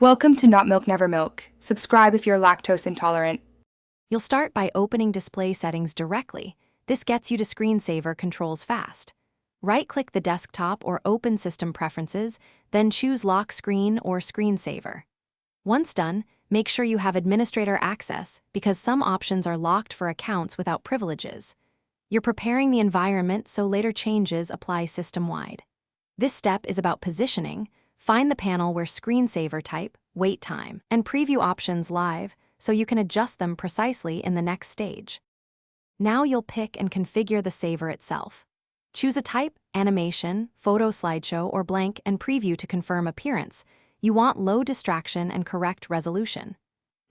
Welcome to Not Milk Never Milk. Subscribe if you're lactose intolerant. You'll start by opening display settings directly. This gets you to screensaver controls fast. Right-click the desktop or open system preferences, then choose lock screen or screensaver. Once done, make sure you have administrator access because some options are locked for accounts without privileges. You're preparing the environment so later changes apply system-wide. This step is about positioning. Find the panel where screensaver type, wait time, and preview options live so you can adjust them precisely in the next stage. Now you'll pick and configure the saver itself. Choose a type, animation, photo slideshow, or blank and preview to confirm appearance. You want low distraction and correct resolution.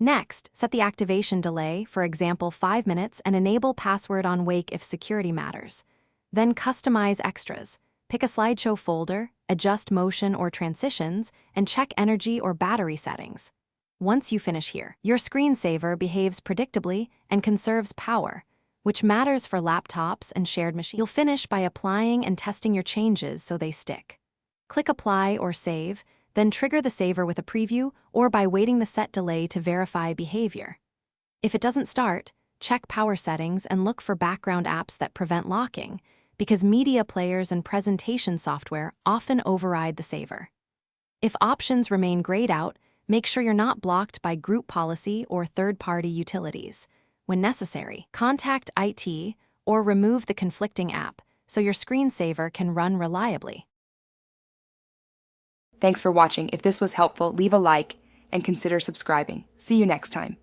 Next, set the activation delay, for example 5 minutes, and enable password on wake if security matters. Then customize extras. Pick a slideshow folder, adjust motion or transitions, and check energy or battery settings. Once you finish here, your screensaver behaves predictably and conserves power, which matters for laptops and shared machines. You'll finish by applying and testing your changes so they stick. Click Apply or Save, then trigger the saver with a preview or by waiting the set delay to verify behavior. If it doesn't start, check power settings and look for background apps that prevent locking, because media players and presentation software often override the saver. If options remain grayed out, make sure you're not blocked by group policy or third-party utilities. When necessary, contact IT or remove the conflicting app so your screensaver can run reliably. Thanks for watching. If this was helpful, leave a like and consider subscribing. See you next time.